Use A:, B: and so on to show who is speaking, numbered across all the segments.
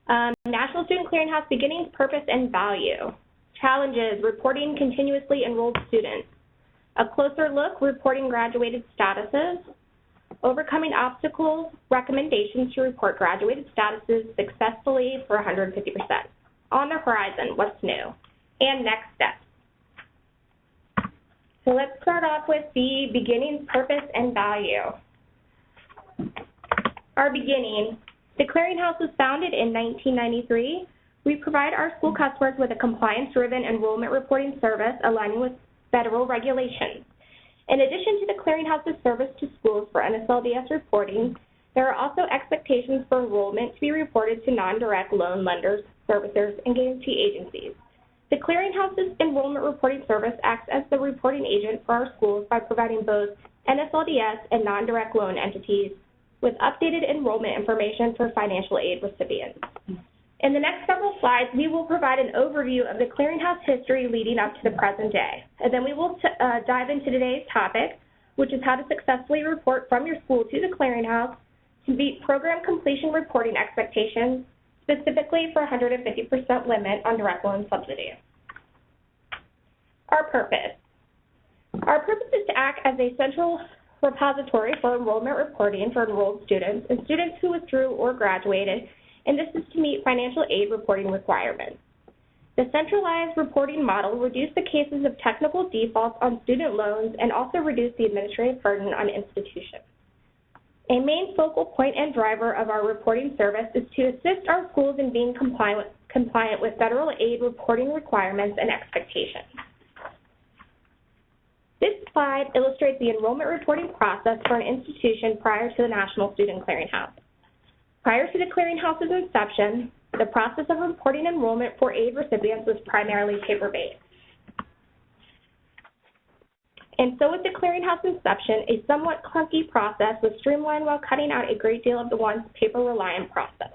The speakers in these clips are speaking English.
A: National Student Clearinghouse beginnings, purpose, and value. Challenges, reporting continuously enrolled students. A closer look, reporting graduated statuses. Overcoming obstacles, recommendations to report graduated statuses successfully for 150%. On the horizon, what's new? And next steps. So let's start off with the beginnings, purpose, and value. Our beginning. The Clearinghouse was founded in 1993. We provide our school customers with a compliance-driven enrollment reporting service aligning with federal regulations. In addition to the Clearinghouse's service to schools for NSLDS reporting, there are also expectations for enrollment to be reported to non-direct loan lenders, servicers, and guarantee agencies. The Clearinghouse's enrollment reporting service acts as the reporting agent for our schools by providing both NSLDS and non-direct loan entities with updated enrollment information for financial aid recipients. In the next several slides, we will provide an overview of the Clearinghouse history leading up to the present day. And then we will dive into today's topic, which is how to successfully report from your school to the Clearinghouse to meet program completion reporting expectations, specifically for 150% limit on direct loan subsidy. Our purpose. Our purpose is to act as a central repository for enrollment reporting for enrolled students and students who withdrew or graduated, and this is to meet financial aid reporting requirements. The centralized reporting model reduced the cases of technical defaults on student loans and also reduced the administrative burden on institutions. A main focal point and driver of our reporting service is to assist our schools in being compliant with federal aid reporting requirements and expectations. This slide illustrates the enrollment reporting process for an institution prior to the National Student Clearinghouse. Prior to the Clearinghouse's inception, the process of reporting enrollment for aid recipients was primarily paper-based. And so with the Clearinghouse inception, a somewhat clunky process was streamlined while cutting out a great deal of the once paper-reliant process.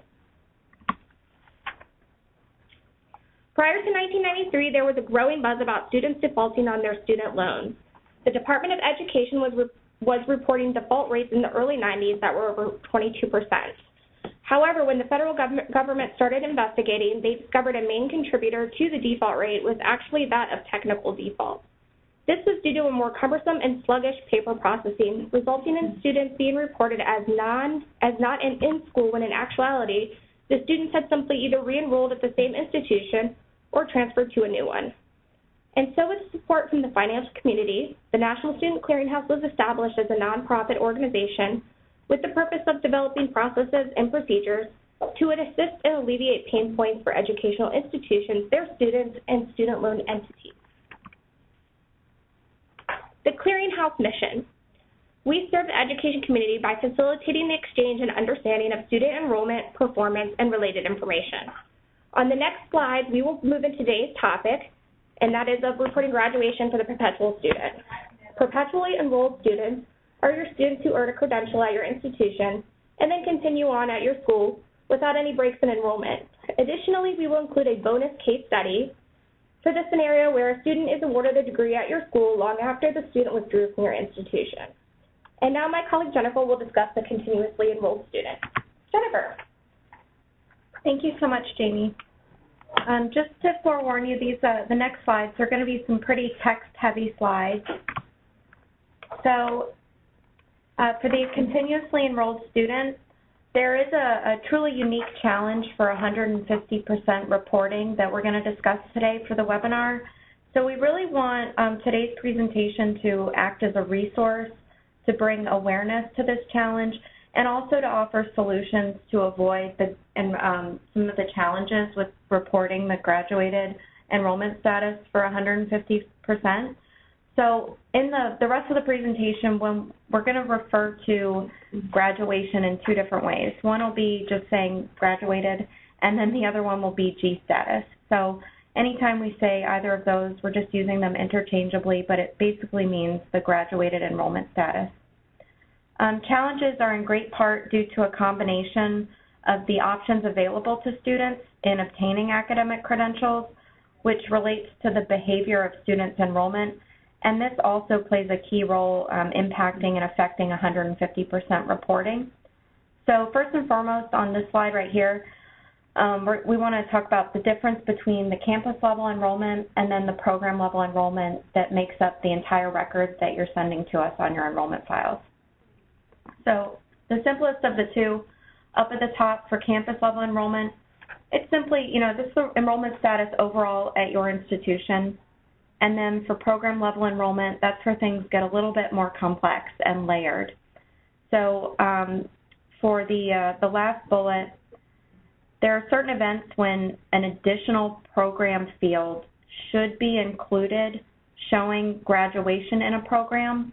A: Prior to 1993, there was a growing buzz about students defaulting on their student loans. The Department of Education was reporting default rates in the early 90s that were over 22%. However, when the federal government started investigating, they discovered a main contributor to the default rate was actually that of technical default. This was due to a more cumbersome and sluggish paper processing, resulting in students being reported as not in school when in actuality, the students had simply either re-enrolled at the same institution or transferred to a new one. And so with support from the financial community, the National Student Clearinghouse was established as a nonprofit organization with the purpose of developing processes and procedures to assist and alleviate pain points for educational institutions, their students, and student loan entities. The Clearinghouse mission. We serve the education community by facilitating the exchange and understanding of student enrollment, performance, and related information. On the next slide, we will move into today's topic, and that is of reporting graduation for the perpetual student. Perpetually enrolled students are your students who earn a credential at your institution and then continue on at your school without any breaks in enrollment. Additionally, we will include a bonus case study for the scenario where a student is awarded a degree at your school long after the student withdrew from your institution. And now my colleague Jennifer will discuss the continuously enrolled student. Jennifer.
B: Thank you so much, Jamie. Just to forewarn you, the next slides are going to be some pretty text-heavy slides. So for the continuously enrolled students, there is a truly unique challenge for 150% reporting that we're going to discuss today for the webinar. So we really want today's presentation to act as a resource to bring awareness to this challenge and also to offer solutions to avoid some of the challenges with reporting the graduated enrollment status for 150%. So in the rest of the presentation, we're going to refer to graduation in two different ways. One will be just saying graduated, and then the other one will be G status. So anytime we say either of those, we're just using them interchangeably, but it basically means the graduated enrollment status. Challenges are in great part due to a combination of the options available to students in obtaining academic credentials, which relates to the behavior of students' enrollment, and this also plays a key role impacting and affecting 150% reporting. So first and foremost on this slide right here, We want to talk about the difference between the campus level enrollment and then the program level enrollment that makes up the entire record that you're sending to us on your enrollment files. So the simplest of the two, up at the top for campus level enrollment, it's simply, this is the enrollment status overall at your institution. And then for program level enrollment, that's where things get a little bit more complex and layered. So for the last bullet, there are certain events when an additional program field should be included showing graduation in a program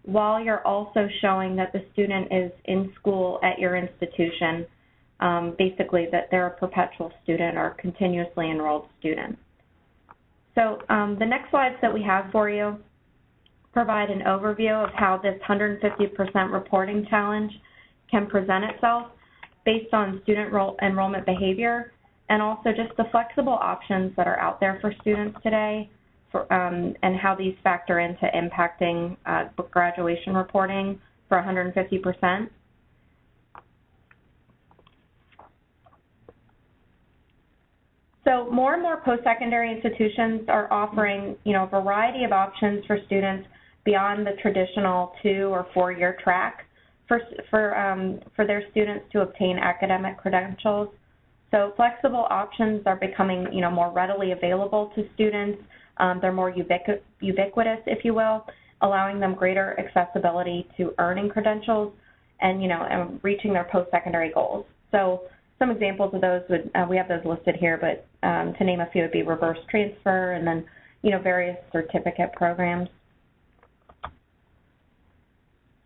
B: while you're also showing that the student is in school at your institution, basically that they're a perpetual student or continuously enrolled student. So the next slides that we have for you provide an overview of how this 150% reporting challenge can present itself based on student enrollment behavior and also just the flexible options that are out there for students today and how these factor into impacting graduation reporting for 150%. So more and more post-secondary institutions are offering, a variety of options for students beyond the traditional 2- or 4-year track for their students to obtain academic credentials. So flexible options are becoming, more readily available to students. They're more ubiquitous, if you will, allowing them greater accessibility to earning credentials and, and reaching their post-secondary goals. So some examples of those would, we have those listed here, but to name a few would be reverse transfer and then, various certificate programs.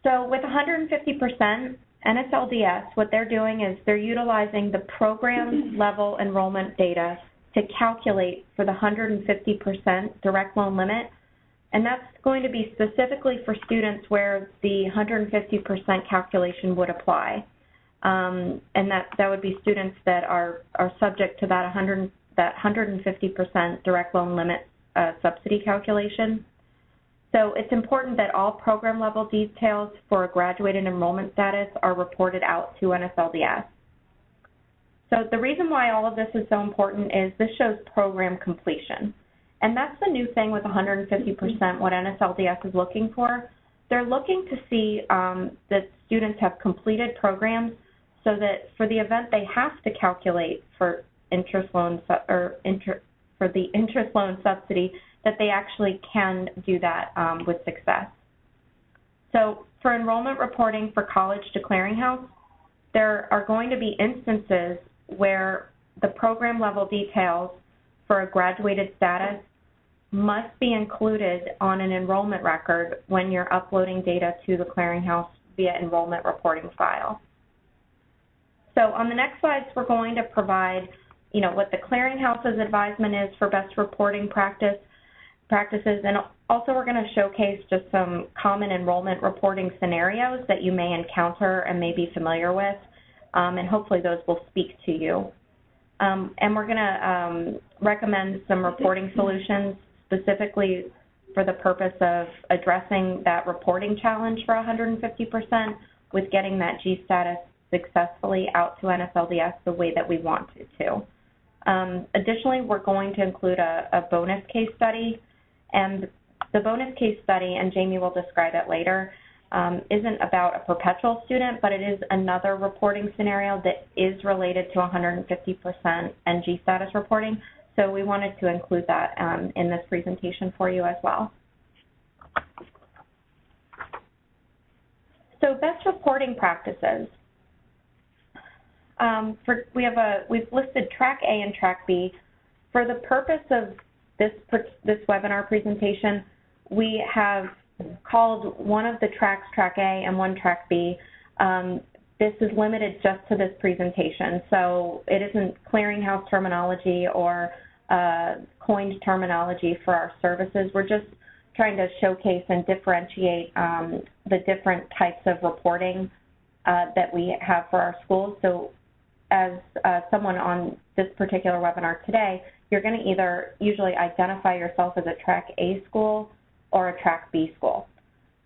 B: So with 150%, NSLDS, what they're doing is they're utilizing the program level enrollment data to calculate for the 150% direct loan limit, and that's going to be specifically for students where the 150% calculation would apply. And that would be students that are subject to that 150% direct loan limit subsidy calculation. So it's important that all program level details for a graduated enrollment status are reported out to NSLDS. So the reason why all of this is so important is this shows program completion. And that's the new thing with 150%, what NSLDS is looking for. They're looking to see that students have completed programs so that for the event they have to calculate for interest loan for the interest loan subsidy, that they actually can do that with success. So for enrollment reporting for college to clearinghouse, there are going to be instances where the program level details for a graduated status must be included on an enrollment record when you're uploading data to the clearinghouse via enrollment reporting file. So on the next slides, we're going to provide, what the clearinghouse's advisement is for best reporting practices, and also we're going to showcase just some common enrollment reporting scenarios that you may encounter and may be familiar with, and hopefully those will speak to you. And we're going to recommend some reporting solutions specifically for the purpose of addressing that reporting challenge for 150% with getting that G status successfully out to NSLDS the way that we want it to. Additionally, we're going to include a bonus case study, and the bonus case study, and Jamie will describe it later, isn't about a perpetual student, but it is another reporting scenario that is related to 150% and G status reporting. So we wanted to include that in this presentation for you as well. So best reporting practices. We've listed track A and track B. For the purpose of this webinar presentation, we have called one of the tracks track A and one track B. This is limited just to this presentation, so it isn't clearinghouse terminology or coined terminology for our services. We're just trying to showcase and differentiate the different types of reporting that we have for our schools. So as someone on this particular webinar today, you're going to either usually identify yourself as a track A school or a track B school.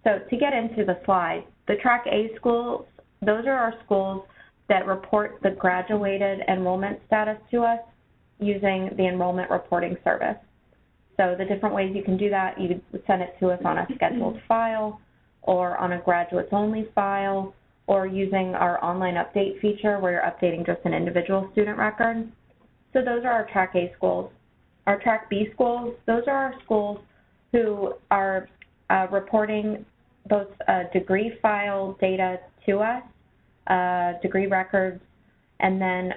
B: So to get into the slide, the track A schools, those are our schools that report the graduated enrollment status to us using the enrollment reporting service. So the different ways you can do that, you would send it to us on a scheduled file or on a graduates only file, or using our online update feature where you're updating just an individual student record. So those are our Track A schools. Our Track B schools, those are our schools who are reporting both degree file data to us, degree records, and then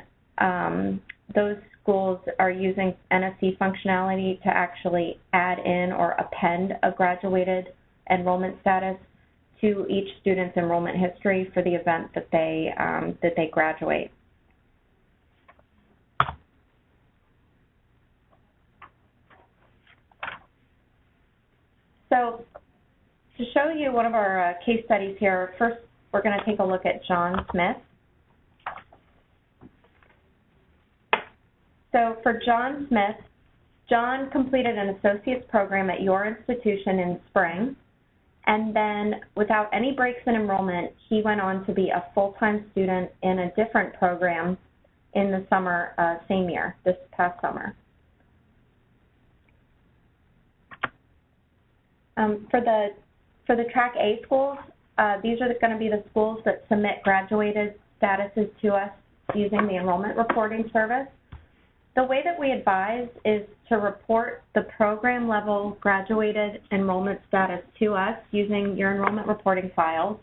B: those schools are using NSC functionality to actually add in or append a graduated enrollment status to each student's enrollment history for the event that they graduate. So to show you one of our case studies here, first we're going to take a look at John Smith. So for John Smith, John completed an associate's program at your institution in spring, and then without any breaks in enrollment, he went on to be a full-time student in a different program in the summer, same year, this past summer. For the Track A schools, these are going to be the schools that submit graduated statuses to us using the enrollment reporting service. The way that we advise is to report the program level graduated enrollment status to us using your enrollment reporting files.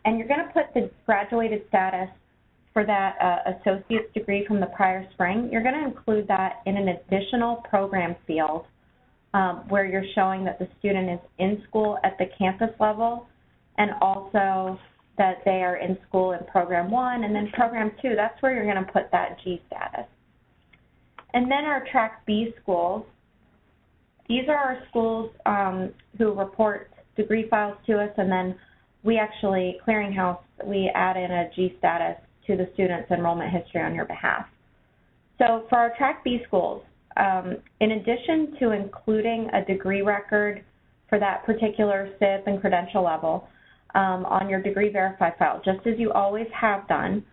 B: And you're going to put the graduated status for that associate's degree from the prior spring. You're going to include that in an additional program field where you're showing that the student is in school at the campus level, and also that they are in school in program 1, and then program 2, that's where you're going to put that G status. And then our Track B schools, these are our schools who report degree files to us, and then we actually, Clearinghouse, we add in a G status to the student's enrollment history on your behalf. So for our Track B schools, in addition to including a degree record for that particular CIP and credential level on your degree verify file, just as you always have done,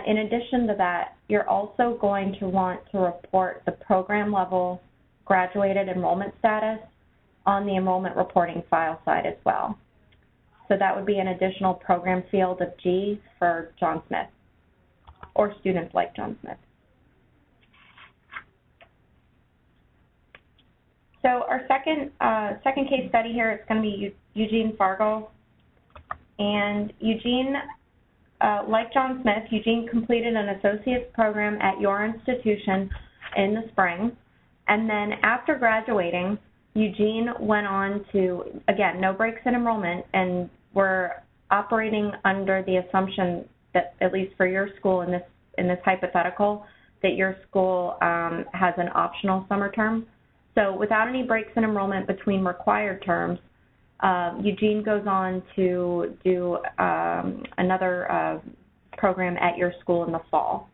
B: in addition to that, you're also going to want to report the program level graduated enrollment status on the enrollment reporting file side as well. So that would be an additional program field of G for John Smith, or students like John Smith. So our second case study here is going to be Eugene Fargel. And Eugene, like John Smith, Eugene completed an associate's program at your institution in the spring. And then after graduating, Eugene went on to, again, no breaks in enrollment, and we're operating under the assumption that, at least for your school in this hypothetical, that your school has an optional summer term. So without any breaks in enrollment between required terms, Eugene goes on to do another program at your school in the fall.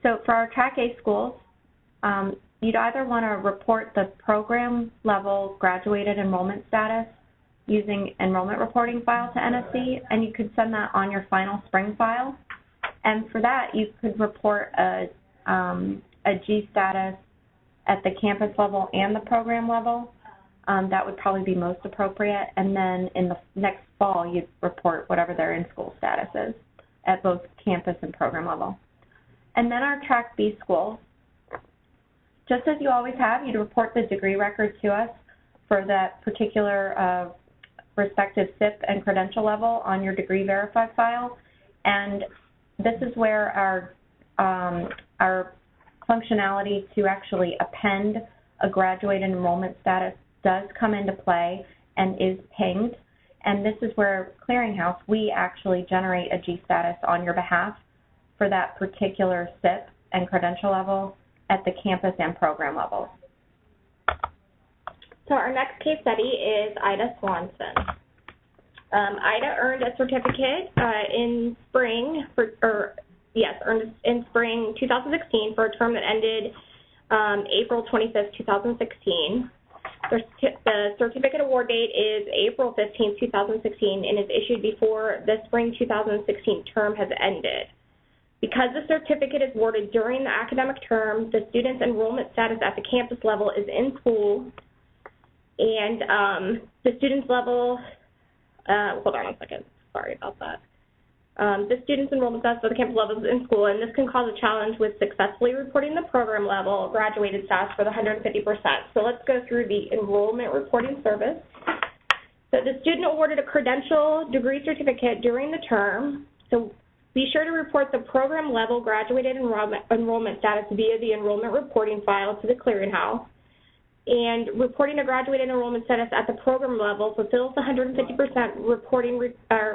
B: So for our Track A schools, you'd either want to report the program level graduated enrollment status using enrollment reporting file to NSC, and you could send that on your final spring file. And for that, you could report a G status at the campus level and the program level. That would probably be most appropriate. And then in the next fall, you'd report whatever their in-school status is at both campus and program level. And then our Track B schools, just as you always have, you'd report the degree record to us for that particular respective CIP and credential level on your degree verify file. And this is where our functionality to actually append a graduated enrollment status does come into play and is pinged. And this is where Clearinghouse, we actually generate a G status on your behalf for that particular CIP and credential level at the campus and program levels.
A: So our next case study is Aida Swanson. Aida earned a certificate in spring, earned in spring 2016 for a term that ended April 25th, 2016. The certificate award date is April 15, 2016, and is issued before the spring 2016 term has ended. Because the certificate is awarded during the academic term, the student's enrollment status at the campus level is in school, and the student's level, hold on a second, sorry about that. The student's enrollment status at the campus level is in school, and this can cause a challenge with successfully reporting the program level graduated status for the 150%. So let's go through the enrollment reporting service. So the student awarded a credential degree certificate during the term. So be sure to report the program level graduated enrollment status via the enrollment reporting file to the clearinghouse. And reporting a graduated enrollment status at the program level fulfills the 150%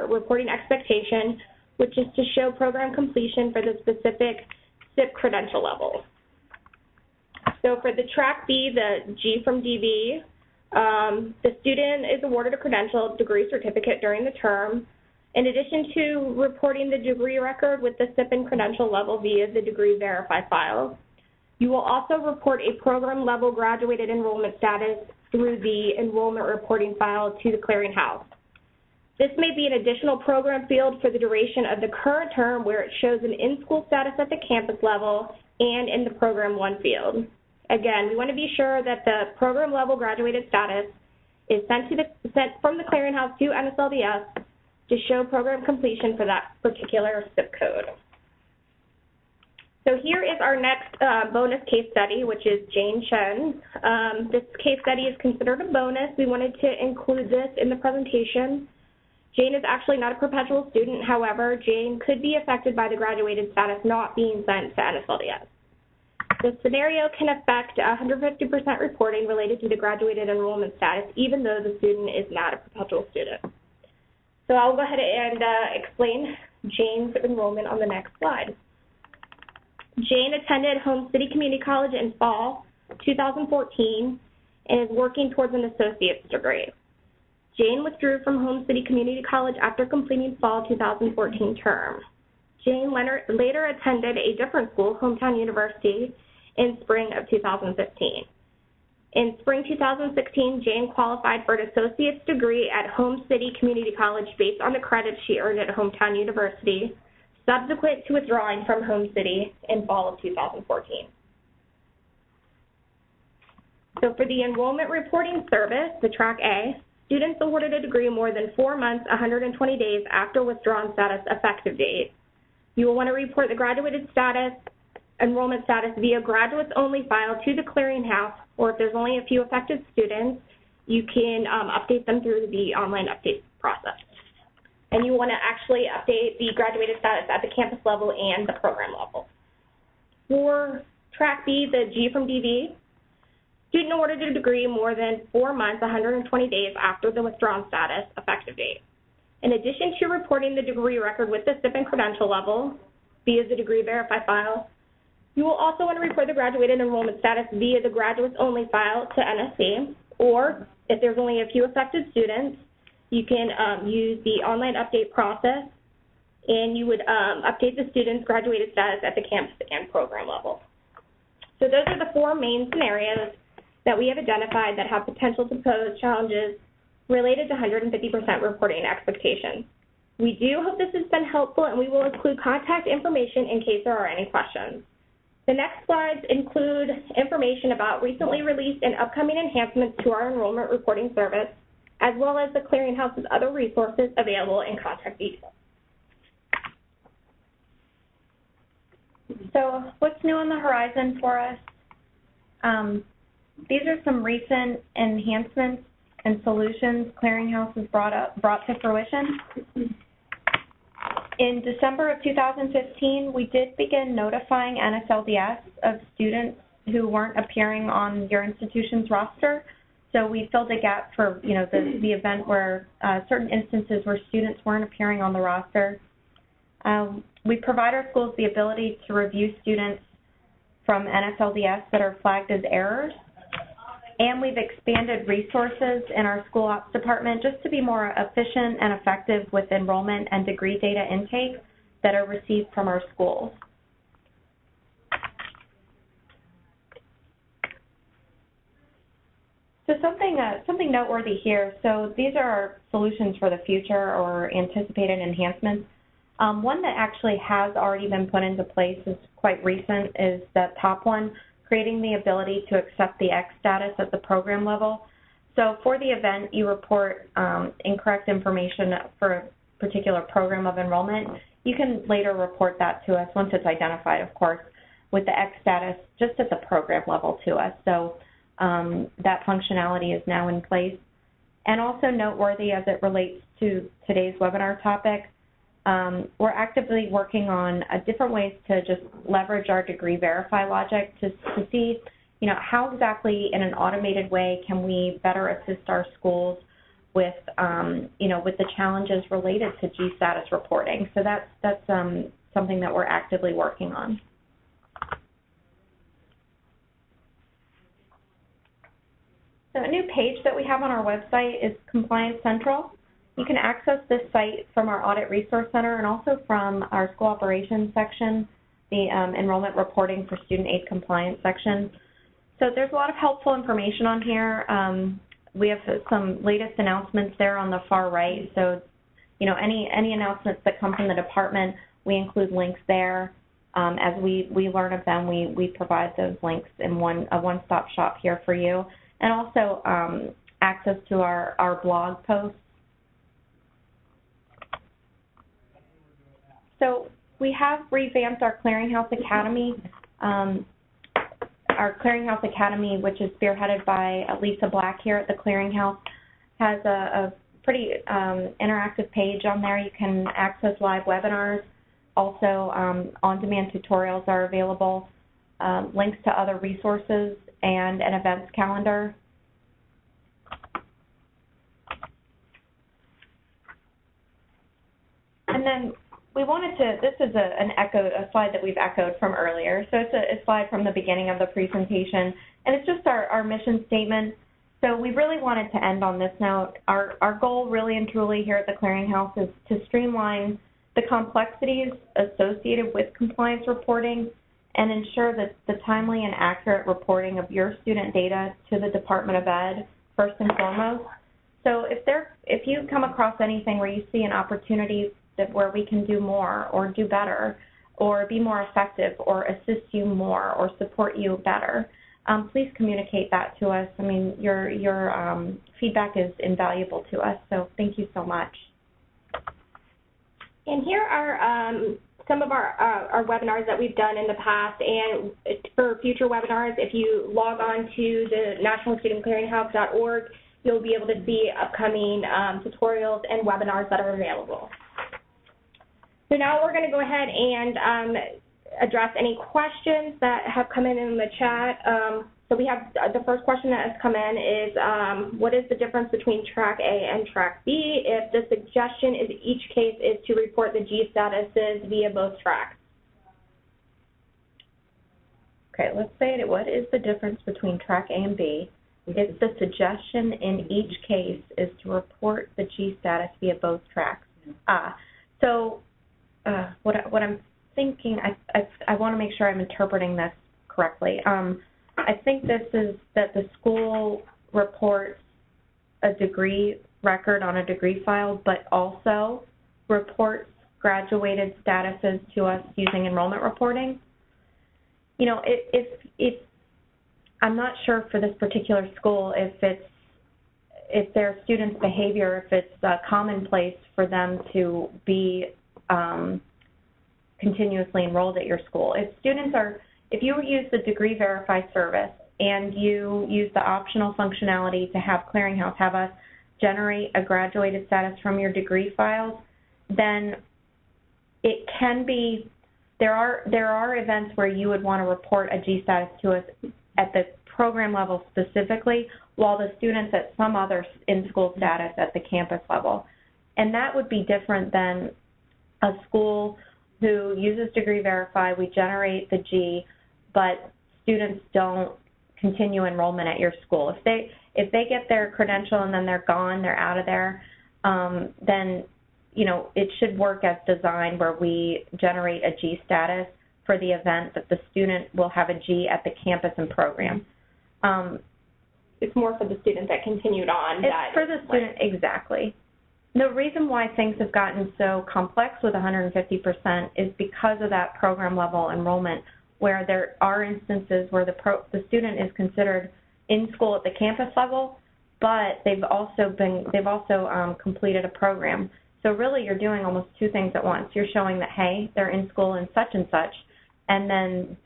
A: reporting expectation, which is to show program completion for the specific CIP credential level. So for the track B, the G from DV, the student is awarded a credential degree certificate during the term. In addition to reporting the degree record with the CIP and credential level via the degree verify file, you will also report a program level graduated enrollment status through the enrollment reporting file to the clearinghouse. This may be an additional program field for the duration of the current term where it shows an in-school status at the campus level and in the program 1 field. Again, we want to be sure that the program level graduated status is sent from the clearinghouse to NSLDS to show program completion for that particular zip code. So here is our next bonus case study, which is Jane Cheun. This case study is considered a bonus. We wanted to include this in the presentation. Jane is actually not a perpetual student. However, Jane could be affected by the graduated status not being sent to NSLDS. The scenario can affect 150% reporting related to the graduated enrollment status, even though the student is not a perpetual student. So I'll go ahead and explain Jane's enrollment on the next slide. Jane attended Homecity Community College in fall 2014 and is working towards an associate's degree. Jane withdrew from Homecity Community College after completing fall 2014 term. Jane later attended a different school, Hometown University, in spring of 2015. In spring 2016, Jane qualified for an associate's degree at Homecity Community College based on the credits she earned at Hometown University, subsequent to withdrawing from Homecity in fall of 2014. So for the enrollment reporting service, the track A, students awarded a degree more than 4 months, 120 days after withdrawn status effective date. You will want to report the graduated status, enrollment status via graduates only file to the clearinghouse, or if there's only a few affected students, you can update them through the online update process. And you want to actually update the graduated status at the campus level and the program level. For track B, the G from DV, student awarded a degree more than 4 months, 120 days after the withdrawn status effective date. In addition to reporting the degree record with the CIP and credential level via the degree verify file, you will also want to report the graduated enrollment status via the graduates only file to NSC, or if there's only a few affected students, you can use the online update process, and you would update the student's graduated status at the campus and program level. So those are the 4 main scenarios that we have identified that have potential to pose challenges related to 150% reporting expectations. We do hope this has been helpful, and we will include contact information in case there are any questions. The next slides include information about recently released and upcoming enhancements to our enrollment reporting service, as well as the clearinghouse's other resources available in contact details.
B: So what's new on the horizon for us? These are some recent enhancements and solutions Clearinghouse has brought to fruition. In December of 2015, we did begin notifying NSLDS of students who weren't appearing on your institution's roster. So we filled a gap for, the event where certain instances where students weren't appearing on the roster. We provide our schools the ability to review students from NSLDS that are flagged as errors. And we've expanded resources in our school ops department just to be more efficient and effective with enrollment and degree data intake that are received from our schools. So So something noteworthy here. So these are our solutions for the future or anticipated enhancements. One that actually has already been put into place is quite recent is that top one, creating the ability to accept the X status at the program level. So for the event you report incorrect information for a particular program of enrollment, you can later report that to us once it's identified, of course, with the X status just at the program level to us. So that functionality is now in place. And also noteworthy as it relates to today's webinar topic, we're actively working on different ways to just leverage our degree verify logic to see, how exactly in an automated way can we better assist our schools with, with the challenges related to G status reporting. So that's something that we're actively working on. So a new page that we have on our website is Compliance Central. You can access this site from our Audit Resource Center and also from our School Operations section, the Enrollment Reporting for Student Aid Compliance section. So there's a lot of helpful information on here. We have some latest announcements there on the far right. So, any announcements that come from the department, we include links there. As we learn of them, we provide those links in a one-stop shop here for you. And also access to our blog posts. So we have revamped our Clearinghouse Academy. Our Clearinghouse Academy, which is spearheaded by Lisa Black here at the Clearinghouse, has a pretty interactive page on there. You can access live webinars. Also, on-demand tutorials are available, links to other resources, and an events calendar. And then we wanted to, this is a slide that we've echoed from earlier. So it's a slide from the beginning of the presentation, and it's just our mission statement. So we really wanted to end on this note. Our goal really and truly here at the Clearinghouse is to streamline the complexities associated with compliance reporting and ensure that the timely and accurate reporting of your student data to the Department of Ed first and foremost. So if you come across anything where you see an opportunity where we can do more or do better or be more effective or assist you more or support you better, please communicate that to us. I mean, your feedback is invaluable to us, so thank you so much.
A: And here are some of our webinars that we've done in the past, and for future webinars, if you log on to the nationalstudentclearinghouse.org, you'll be able to see upcoming tutorials and webinars that are available. So now we're going to go ahead and address any questions that have come in the chat. So we have the first question that has come in is, what is the difference between Track A and Track B if the suggestion in each case is to report the G statuses via both tracks?
B: Okay, let's say it. What is the difference between Track A and B if the suggestion in each case is to report the G status via both tracks? What I'm thinking, I want to make sure I'm interpreting this correctly. I think this is that the school reports a degree record on a degree file, but also reports graduated statuses to us using enrollment reporting. If I'm not sure for this particular school if their students' behavior, if it's commonplace for them to be continuously enrolled at your school. If you use the Degree Verify service and you use the optional functionality to have Clearinghouse have us generate a graduated status from your degree files, then it can be, there are events where you would want to report a G status to us at the program level specifically, while the students at some other in-school status at the campus level. And that would be different than a school who uses Degree Verify, we generate the G, but students don't continue enrollment at your school. If they get their credential and then they're gone, they're out of there, then it should work as designed where we generate a G status for the event that the student will have a G at the campus and program.
A: it's more for the student that continued on.
B: It's for the student, exactly. The reason why things have gotten so complex with 150% is because of that program level enrollment, where there are instances where the student is considered in school at the campus level, but they've also completed a program. So really you're doing almost two things at once. You're showing that, hey, they're in school in such and such, and then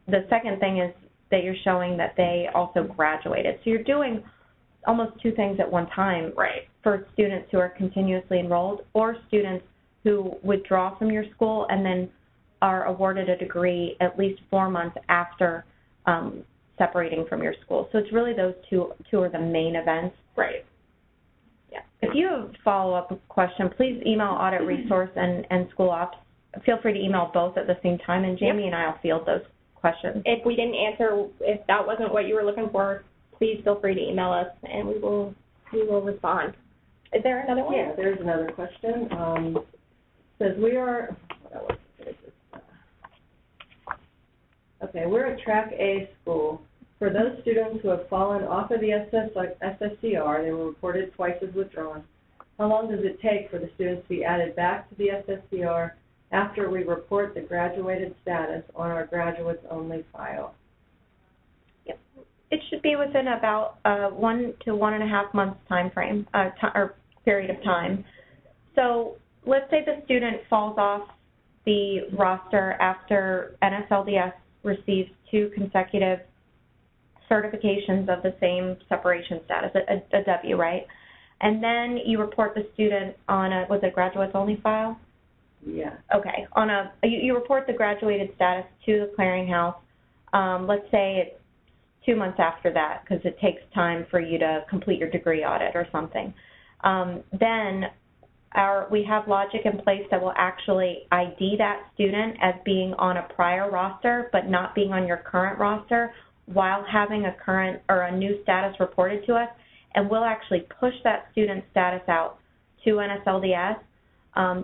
B: the second thing is that you're showing that they also graduated. So you're doing almost two things at one time,
A: right,
B: for students who are continuously enrolled or students who withdraw from your school and then are awarded a degree at least 4 months after separating from your school. So it's really those two are the main events.
A: Right.
B: Yeah. If you have a follow-up question, please email Audit Resource and schoolops. Feel free to email both at the same time, and Jamie and I will field those questions.
A: If we didn't answer, if that wasn't what you were looking for, please feel free to email us, and we will respond. Is there another one?
C: Yeah, there's another question. Says we're a Track A school. For those students who have fallen off of the SSCR, they were reported twice as withdrawn. How long does it take for the students to be added back to the SSCR after we report the graduated status on our graduates only file?
B: Yep. It should be within about 1 to 1.5 months time frame, or period of time. So let's say the student falls off the roster after NSLDS receives 2 consecutive certifications of the same separation status, a W, right? And then you report the student on a, was it graduates only file?
C: Yeah.
B: Okay, you report the graduated status to the clearinghouse. Let's say it's 2 months after that, because it takes time for you to complete your degree audit or something. Then we have logic in place that will actually ID that student as being on a prior roster but not being on your current roster while having a current or a new status reported to us, and we'll actually push that student status out to NSLDS.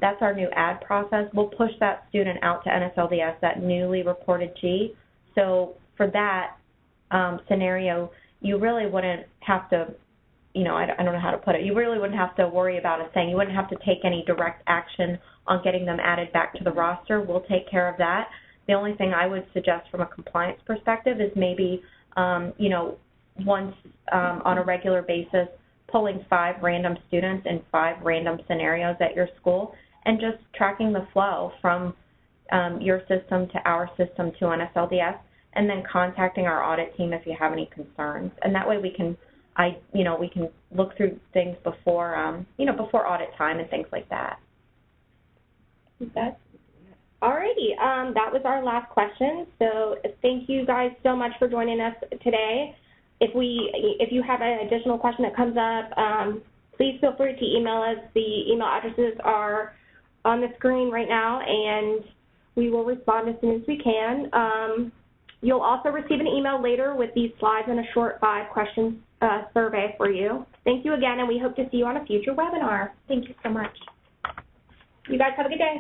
B: That's our new add process. We'll push that student out to NSLDS, that newly reported G. So for that scenario, you really wouldn't have to, I don't know how to put it, you really wouldn't have to worry about a thing. You wouldn't have to take any direct action on getting them added back to the roster. We'll take care of that. The only thing I would suggest from a compliance perspective is maybe, once on a regular basis, pulling 5 random students in 5 random scenarios at your school and just tracking the flow from your system to our system to NSLDS, and then contacting our audit team if you have any concerns. And that way we can, we can look through things before, before audit time and things like that.
A: Alrighty, that was our last question. So thank you guys so much for joining us today. If you have an additional question that comes up, please feel free to email us. The email addresses are on the screen right now, and we will respond as soon as we can. You'll also receive an email later with these slides and a short 5-question survey for you. Thank you again, and we hope to see you on a future webinar.
B: Thank you so much.
A: You guys have a good day.